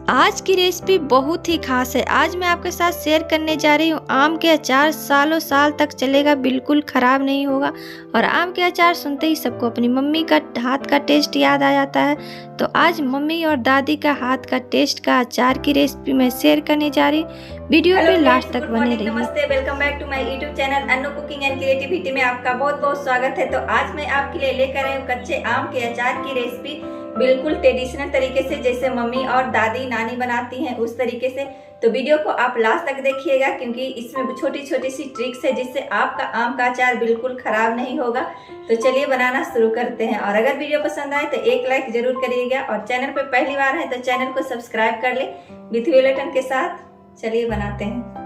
आज की रेसिपी बहुत ही खास है। आज मैं आपके साथ शेयर करने जा रही हूँ आम के अचार। सालों साल तक चलेगा, बिल्कुल ख़राब नहीं होगा। और आम के अचार सुनते ही सबको अपनी मम्मी का हाथ का टेस्ट याद आ जाता है। तो आज मम्मी और दादी का हाथ का टेस्ट का अचार की रेसिपी मैं शेयर करने जा रही हूँ। वीडियो पे लास्ट तक बने रहिए। नमस्ते, welcome back to my YouTube channel Annu cooking and creativity में आपका बहुत बहुत स्वागत है। तो आज मैं आपके लिए लेकर आई हूँ कच्चे आम के अचार की रेसिपी, बिल्कुल ट्रेडिशनल तरीके से, जैसे मम्मी और दादी नानी बनाती हैं उस तरीके से। तो वीडियो को आप लास्ट तक देखिएगा, क्योंकि इसमें छोटी छोटी सी ट्रिक्स है जिससे आपका आम का अचार बिल्कुल खराब नहीं होगा। तो चलिए बनाना शुरू करते हैं। और अगर वीडियो पसंद आए तो एक लाइक जरूर करिएगा, और चैनल पर पहली बार है तो चैनल को सब्सक्राइब कर ले विथ बेल आइकन के साथ। चलिए बनाते हैं।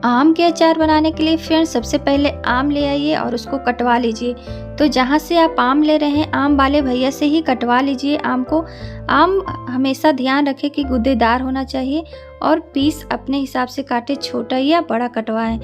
आम के अचार बनाने के लिए फ्रेंड्स सबसे पहले आम ले आइए और उसको कटवा लीजिए। तो जहाँ से आप आम ले रहे हैं, आम वाले भैया से ही कटवा लीजिए आम को। आम हमेशा ध्यान रखें कि गुद्देदार होना चाहिए, और पीस अपने हिसाब से काटे, छोटा या बड़ा कटवाएं।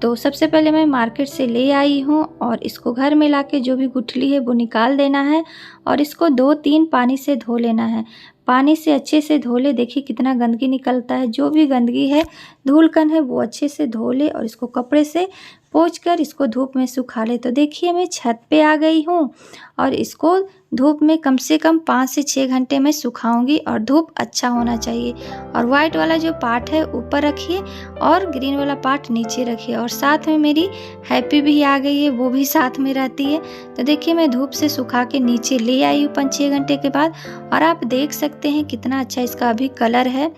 तो सबसे पहले मैं मार्केट से ले आई हूँ, और इसको घर में लाके जो भी गुठली है वो निकाल देना है, और इसको 2-3 पानी से धो लेना है। पानी से अच्छे से धो ले। देखिए कितना गंदगी निकलता है, जो भी गंदगी है, धूलकन है, वो अच्छे से धो ले, और इसको कपड़े से पोंछकर इसको धूप में सुखा ले। तो देखिए मैं छत पे आ गई हूँ, और इसको धूप में कम से कम 5 से 6 घंटे में सुखाऊंगी, और धूप अच्छा होना चाहिए। और वाइट वाला जो पार्ट है ऊपर रखिए, और ग्रीन वाला पार्ट नीचे रखिए। और साथ में मेरी हैप्पी भी आ गई है, वो भी साथ में रहती है। तो देखिए मैं धूप से सुखा के नीचे ले आई हूँ 5-6 घंटे के बाद, और आप देख सकते हैं कितना अच्छा इसका अभी कलर है,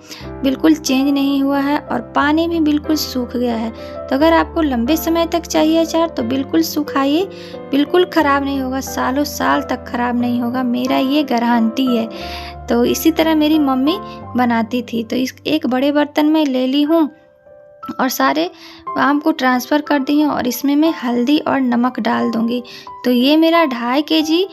बिल्कुल चेंज नहीं हुआ है, और पानी भी बिल्कुल सूख गया है। तो अगर आपको लंबे समय तक चाहिए अचार तो बिल्कुल सुखाइए, बिल्कुल ख़राब नहीं होगा, सालों साल तक ख़राब नहीं होगा, मेरा ये गारंटी है। तो इसी तरह मेरी मम्मी बनाती थी। तो इस एक बड़े बर्तन में ले ली हूँ, और सारे आम को ट्रांसफ़र कर दी हूँ, और इसमें मैं हल्दी और नमक डाल दूँगी। तो ये मेरा 2.5 kg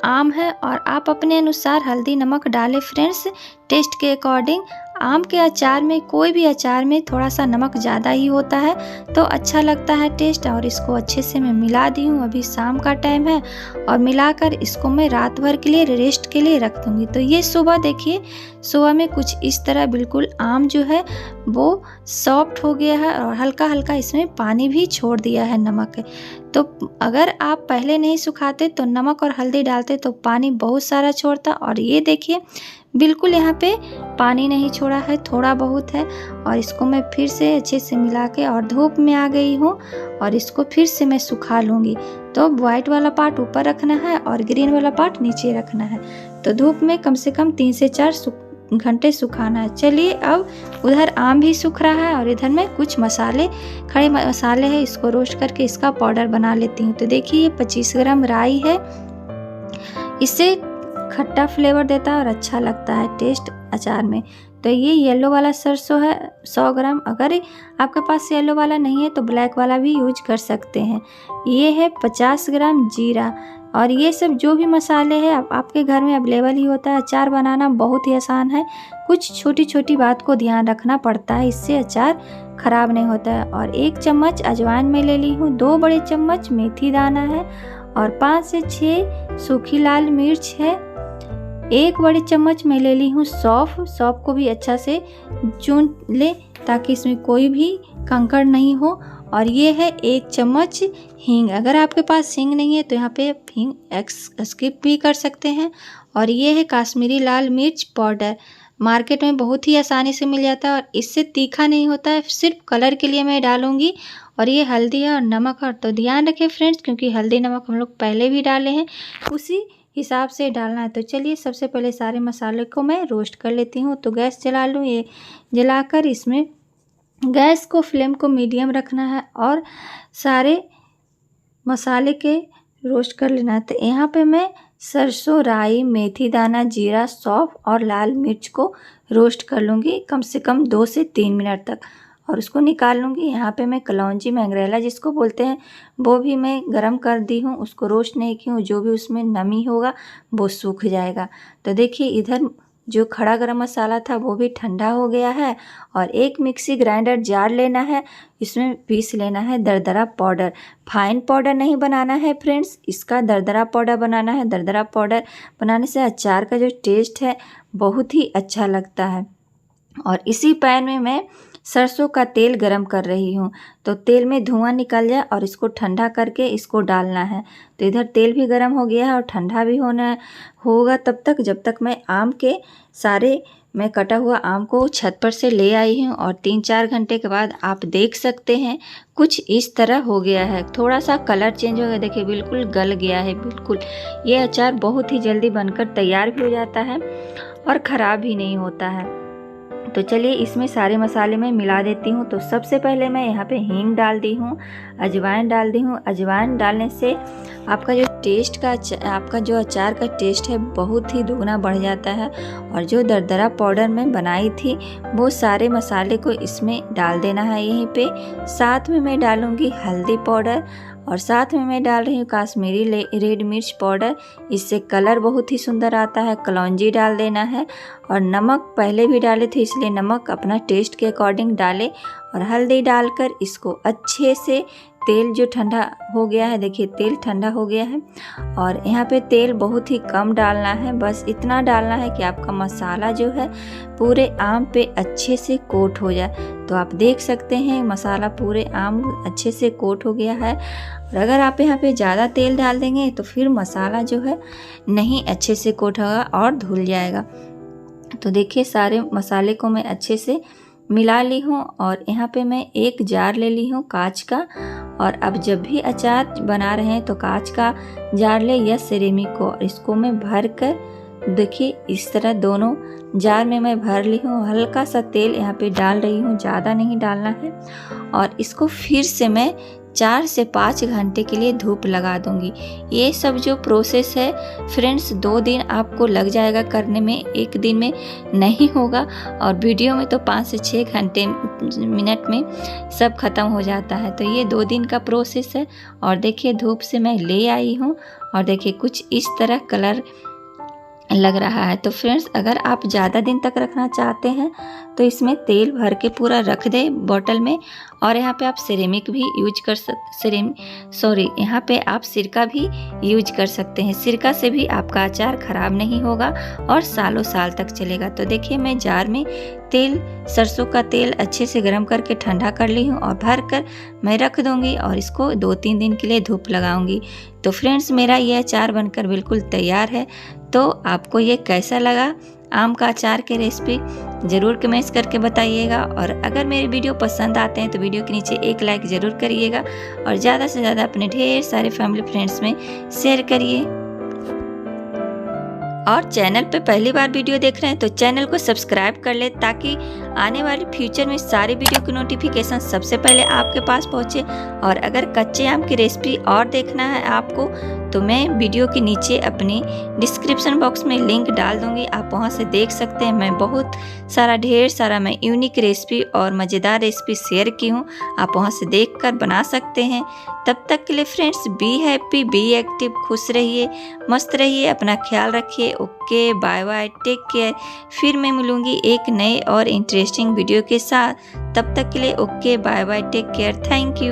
आम है, और आप अपने अनुसार हल्दी नमक डालें फ्रेंड्स, टेस्ट के अकॉर्डिंग। आम के अचार में, कोई भी अचार में थोड़ा सा नमक ज़्यादा ही होता है तो अच्छा लगता है टेस्ट। और इसको अच्छे से मैं मिला दी हूँ। अभी शाम का टाइम है, और मिलाकर इसको मैं रात भर के लिए रेस्ट के लिए रख दूँगी। तो ये सुबह देखिए, सुबह में कुछ इस तरह बिल्कुल आम जो है वो सॉफ्ट हो गया है, और हल्का हल्का इसमें पानी भी छोड़ दिया है नमक। तो अगर आप पहले नहीं सुखाते तो नमक और हल्दी डालते तो पानी बहुत सारा छोड़ता, और ये देखिए बिल्कुल यहाँ पे पानी नहीं छोड़ा है, थोड़ा बहुत है। और इसको मैं फिर से अच्छे से मिला के और धूप में आ गई हूँ, और इसको फिर से मैं सुखा लूँगी। तो वाइट वाला पार्ट ऊपर रखना है, और ग्रीन वाला पार्ट नीचे रखना है। तो धूप में कम से कम 3 से 4 घंटे सुखाना है। चलिए अब उधर आम भी सूख रहा है, और इधर में कुछ मसाले, खड़े मसाले हैं, इसको रोस्ट करके इसका पाउडर बना लेती हूँ। तो देखिए ये 25 ग्राम राई है, इससे खट्टा फ्लेवर देता है और अच्छा लगता है टेस्ट अचार में। तो ये येलो वाला सरसों है 100 ग्राम। अगर आपके पास येलो वाला नहीं है तो ब्लैक वाला भी यूज कर सकते हैं। ये है 50 ग्राम जीरा। और ये सब जो भी मसाले हैं आपके घर में अवेलेबल ही होता है। अचार बनाना बहुत ही आसान है, कुछ छोटी छोटी बात को ध्यान रखना पड़ता है, इससे अचार खराब नहीं होता है। और 1 चम्मच अजवाइन में ले ली हूँ, 2 बड़े चम्मच मेथी दाना है, और 5 से 6 सूखी लाल मिर्च है। 1 बड़े चम्मच में ले ली हूँ सौंफ। सौंफ को भी अच्छा से चून ले ताकि इसमें कोई भी कंकड़ नहीं हो। और ये है 1 चम्मच हींग। अगर आपके पास हींग नहीं है तो यहाँ पे हींग स्किप भी कर सकते हैं। और ये है काश्मीरी लाल मिर्च पाउडर, मार्केट में बहुत ही आसानी से मिल जाता है, और इससे तीखा नहीं होता है, सिर्फ कलर के लिए मैं डालूँगी। और ये हल्दी है और नमक है। तो ध्यान रखें फ्रेंड्स, क्योंकि हल्दी नमक हम लोग पहले भी डाले हैं, उसी हिसाब से डालना है। तो चलिए सबसे पहले सारे मसाले को मैं रोस्ट कर लेती हूँ। तो गैस जला लूँ। ये जलाकर इसमें गैस को फ्लेम को मीडियम रखना है, और सारे मसाले के रोस्ट कर लेना है। तो यहाँ पे मैं सरसों, राई, मेथी दाना, जीरा, सौंफ और लाल मिर्च को रोस्ट कर लूँगी कम से कम 2 से 3 मिनट तक, और उसको निकाल लूँगी। यहाँ पे मैं कलौंजी मंगरेला जिसको बोलते हैं वो भी मैं गरम कर दी हूँ, उसको रोस्ट नहीं की हूँ, जो भी उसमें नमी होगा वो सूख जाएगा। तो देखिए इधर जो खड़ा गरम मसाला था वो भी ठंडा हो गया है, और 1 मिक्सी ग्राइंडर जार लेना है, इसमें पीस लेना है दरदरा पाउडर। फाइन पाउडर नहीं बनाना है फ्रेंड्स, इसका दरदरा पाउडर बनाना है। दरदरा पाउडर बनाने से अचार का जो टेस्ट है बहुत ही अच्छा लगता है। और इसी पैन में मैं सरसों का तेल गरम कर रही हूँ। तो तेल में धुआं निकल जाए और इसको ठंडा करके इसको डालना है। तो इधर तेल भी गरम हो गया है और ठंडा भी होगा तब तक जब तक मैं आम के सारे मैं कटा हुआ आम को छत पर से ले आई हूँ। और 3-4 घंटे के बाद आप देख सकते हैं कुछ इस तरह हो गया है। थोड़ा सा कलर चेंज हो गया, देखिए बिल्कुल गल गया है बिल्कुल। ये अचार बहुत ही जल्दी बनकर तैयार भी हो जाता है और ख़राब भी नहीं होता है। तो चलिए इसमें सारे मसाले मैं मिला देती हूँ। तो सबसे पहले मैं यहाँ पे हींग डाल दी हूँ, अजवाइन डाल दी हूँ। अजवाइन डालने से आपका जो आपका जो अचार का टेस्ट है बहुत ही दुगना बढ़ जाता है। और जो दरदरा पाउडर मैं बनाई थी वो सारे मसाले को इसमें डाल देना है यहीं पे। साथ में मैं डालूँगी हल्दी पाउडर और साथ में मैं डाल रही हूँ काश्मीरी रेड मिर्च पाउडर, इससे कलर बहुत ही सुंदर आता है। कलौंजी डाल देना है और नमक पहले भी डाले थे इसलिए नमक अपना टेस्ट के अकॉर्डिंग डालें। और हल्दी डालकर इसको अच्छे से तेल जो ठंडा हो गया है, देखिए तेल ठंडा हो गया है। और यहाँ पे तेल बहुत ही कम डालना है, बस इतना डालना है कि आपका मसाला जो है पूरे आम पे अच्छे से कोट हो जाए। तो आप देख सकते हैं मसाला पूरे आम अच्छे से कोट हो गया है। और अगर आप यहाँ पे ज़्यादा तेल डाल देंगे तो फिर मसाला जो है नहीं अच्छे से कोट होगा और धुल जाएगा। तो देखिए सारे मसाले को मैं अच्छे से मिला ली हूँ। और यहाँ पे मैं एक जार ले ली हूँ कांच का। और अब जब भी अचार बना रहे हैं तो कांच का जार ले या सिरेमिक को, इसको मैं भर कर देखिए इस तरह दोनों जार में मैं भर ली हूँ। हल्का सा तेल यहाँ पे डाल रही हूँ, ज़्यादा नहीं डालना है। और इसको फिर से मैं 4 से 5 घंटे के लिए धूप लगा दूंगी। ये सब जो प्रोसेस है फ्रेंड्स 2 दिन आपको लग जाएगा करने में, एक दिन में नहीं होगा। और वीडियो में तो 5 से 6 घंटे मिनट में सब खत्म हो जाता है। तो ये 2 दिन का प्रोसेस है। और देखिए धूप से मैं ले आई हूँ और देखिए कुछ इस तरह कलर लग रहा है। तो फ्रेंड्स अगर आप ज़्यादा दिन तक रखना चाहते हैं तो इसमें तेल भर के पूरा रख दें बॉटल में। और यहाँ पे आप सिरेमिक भी यूज कर यहाँ पे आप सिरका भी यूज कर सकते हैं। सिरका से भी आपका अचार ख़राब नहीं होगा और सालों साल तक चलेगा। तो देखिए मैं जार में तेल सरसों का तेल अच्छे से गर्म करके ठंडा कर ली हूँ और भर कर मैं रख दूँगी और इसको 2-3 दिन के लिए धूप लगाऊँगी। तो फ्रेंड्स मेरा ये अचार बनकर बिल्कुल तैयार है। तो आपको ये कैसा लगा आम का अचार की रेसिपी ज़रूर कमेंट्स करके बताइएगा। और अगर मेरे वीडियो पसंद आते हैं तो वीडियो के नीचे एक लाइक ज़रूर करिएगा और ज़्यादा से ज़्यादा अपने ढेर सारे फैमिली फ्रेंड्स में शेयर करिए। और चैनल पे पहली बार वीडियो देख रहे हैं तो चैनल को सब्सक्राइब कर ले ताकि आने वाले फ्यूचर में सारे वीडियो की नोटिफिकेशन सबसे पहले आपके पास पहुंचे। और अगर कच्चे आम की रेसिपी और देखना है आपको तो मैं वीडियो के नीचे अपनी डिस्क्रिप्शन बॉक्स में लिंक डाल दूंगी, आप वहां से देख सकते हैं। मैं बहुत सारा ढेर सारा मैं यूनिक रेसिपी और मज़ेदार रेसिपी शेयर की हूँ, आप वहां से देखकर बना सकते हैं। तब तक के लिए friends be happy, be active, खुश रहिए, मस्त रहिए, अपना ख्याल रखिए। Okay bye bye, take care. फिर मैं मिलूंगी एक नए और इंटरेस्टिंग वीडियो के साथ। तब तक के लिए okay bye bye, take care, thank you.